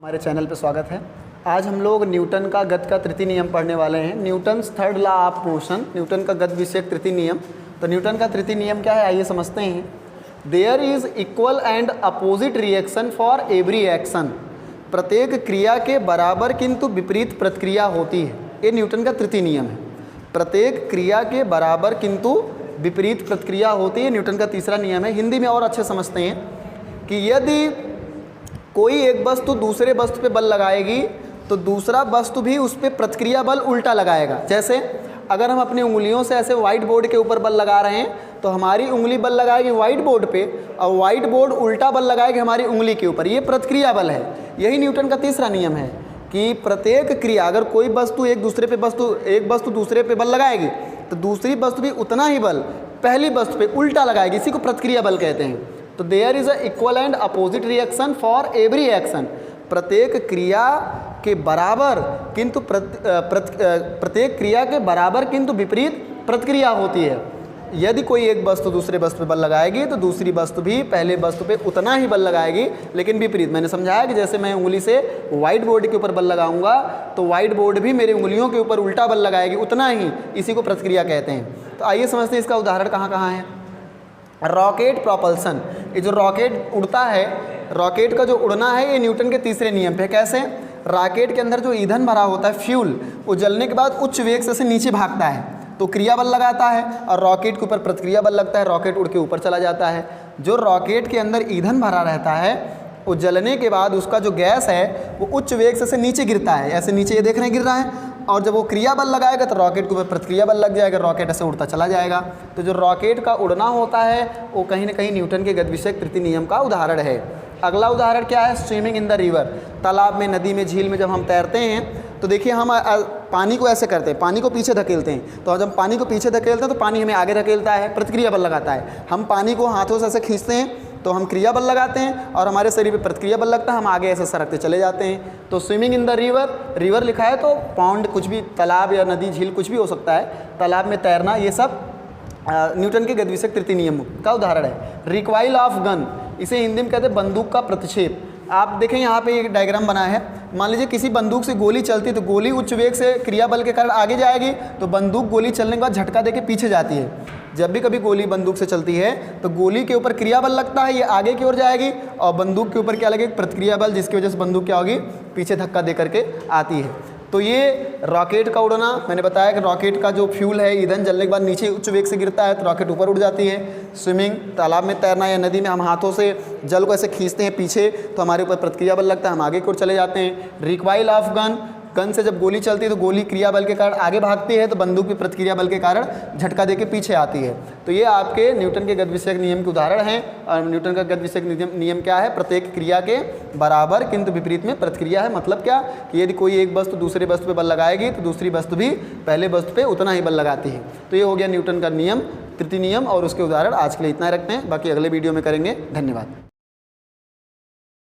हमारे चैनल पर स्वागत है। आज हम लोग न्यूटन का गति का तृतीय नियम पढ़ने वाले हैं। Newton's third law of motion, Newton का गति विषयक तृतीय नियम। तो न्यूटन का तृतीय नियम क्या है, आइए समझते हैं। There is equal and opposite reaction for every action. प्रत्येक क्रिया के बराबर किंतु विपरीत प्रतिक्रिया होती है। ये न्यूटन का तृतीय नियम है। प्रत्येक क्रिया के बराबर किंतु विपरीत प्रतिक्रिया होती है, न्यूटन का तीसरा नियम है। हिंदी में और अच्छे समझते हैं कि यदि कोई एक वस्तु दूसरे वस्तु पे बल लगाएगी तो दूसरा वस्तु भी उस पर प्रतिक्रिया बल उल्टा लगाएगा। जैसे अगर हम अपनी उंगलियों से ऐसे व्हाइट बोर्ड के ऊपर बल लगा रहे हैं तो हमारी उंगली बल लगाएगी व्हाइट बोर्ड पे और व्हाइट बोर्ड उल्टा बल लगाएगी हमारी उंगली के ऊपर। ये प्रतिक्रिया बल है। यही न्यूटन का तीसरा नियम है कि प्रत्येक क्रिया, अगर कोई वस्तु एक वस्तु दूसरे पे बल लगाएगी तो दूसरी वस्तु भी उतना ही बल पहली वस्तु पे उल्टा लगाएगी। इसी को प्रतिक्रिया बल कहते हैं। तो there is a equal and opposite reaction for every action. प्रत्येक क्रिया के बराबर किंतु प्रत्येक क्रिया के बराबर किंतु विपरीत प्रतिक्रिया होती है। यदि कोई एक वस्तु दूसरे वस्तु पे बल लगाएगी तो दूसरी वस्तु भी पहले वस्तु पे उतना ही बल लगाएगी, लेकिन विपरीत। मैंने समझाया कि जैसे मैं उंगली से व्हाइट बोर्ड के ऊपर बल लगाऊंगा तो व्हाइट बोर्ड भी मेरी उंगलियों के ऊपर उल्टा बल लगाएगी उतना ही। इसी को प्रतिक्रिया कहते हैं। तो आइए समझते हैं इसका उदाहरण कहाँ कहाँ है। रॉकेट प्रोपल्सन, ये जो रॉकेट उड़ता है, रॉकेट का जो उड़ना है ये न्यूटन के तीसरे नियम पे। कैसे? रॉकेट के अंदर जो ईंधन भरा होता है, फ्यूल, वो जलने के बाद उच्च वेग से नीचे भागता है तो क्रिया बल लगाता है और रॉकेट के ऊपर प्रतिक्रिया बल लगता है, रॉकेट उड़ के ऊपर चला जाता है। जो रॉकेट के अंदर ईंधन भरा रहता है वो जलने के बाद उसका जो गैस है वो उच्च वेग से नीचे गिरता है। ऐसे नीचे ये देख रहे हैं गिर रहा है, और जब वो क्रिया बल लगाएगा तो रॉकेट के ऊपर प्रतिक्रिया बल लग जाएगा, रॉकेट ऐसे उड़ता चला जाएगा। तो जो रॉकेट का उड़ना होता है वो कहीं ना कहीं न्यूटन के गति विषयक तृतीय नियम का उदाहरण है। अगला उदाहरण क्या है? Swimming in the river. तालाब में, नदी में, झील में जब हम तैरते हैं तो देखिए हम पानी को ऐसे करते हैं, पानी को पीछे धकेलते हैं। तो जब पानी को पीछे धकेलते हैं तो पानी हमें आगे धकेलता है, प्रतिक्रिया बल लगाता है। हम पानी को हाथों से ऐसे खींचते हैं तो हम क्रिया बल लगाते हैं और हमारे शरीर पे प्रतिक्रिया बल लगता है, हम आगे ऐसे सरकते चले जाते हैं। तो swimming in the river, river लिखा है तो पॉन्ड कुछ भी, तालाब या नदी, झील कुछ भी हो सकता है। तालाब में तैरना, ये सब न्यूटन के गति विषयक तृतीय नियम का उदाहरण है। रिकॉइल ऑफ गन, इसे हिंदी में कहते हैं बंदूक का प्रतिक्षेप। आप देखें यहाँ पे एक डायग्राम बना है। मान लीजिए किसी बंदूक से गोली चलती है तो गोली उच्च वेग से क्रिया बल के कारण आगे जाएगी, तो बंदूक गोली चलने के बाद झटका देके पीछे जाती है। जब भी कभी गोली बंदूक से चलती है तो गोली के ऊपर क्रिया बल लगता है, ये आगे की ओर जाएगी, और बंदूक के ऊपर क्या लगेगी? प्रतिक्रिया बल, जिसकी वजह से बंदूक क्या होगी? पीछे धक्का दे करके आती है। तो ये रॉकेट का उड़ना, मैंने बताया कि रॉकेट का जो फ्यूल है, ईंधन जलने के बाद नीचे उच्च वेग से गिरता है तो रॉकेट ऊपर उड़ जाती है। स्विमिंग, तालाब में तैरना या नदी में हम हाथों से जल को ऐसे खींचते हैं पीछे तो हमारे ऊपर प्रतिक्रिया बल लगता है, हम आगे की ओर चले जाते हैं। रिकॉइल ऑफ गन, गन से जब गोली चलती है तो गोली क्रिया बल के कारण आगे भागती है, तो बंदूक भी प्रतिक्रिया बल के कारण झटका देके पीछे आती है। तो ये आपके न्यूटन के गति विषयक नियम के उदाहरण हैं। और न्यूटन का गति विषयक नियम क्या है? प्रत्येक क्रिया के बराबर किंतु विपरीत में प्रतिक्रिया है। मतलब क्या कि यदि कोई एक वस्तु दूसरे वस्तु पे बल लगाएगी तो दूसरी वस्तु भी पहले वस्तु पे उतना ही बल लगाती है। तो ये हो गया न्यूटन का नियम, तृतीय नियम, और उसके उदाहरण। आज के लिए इतना रखते हैं, बाकी अगले वीडियो में करेंगे। धन्यवाद।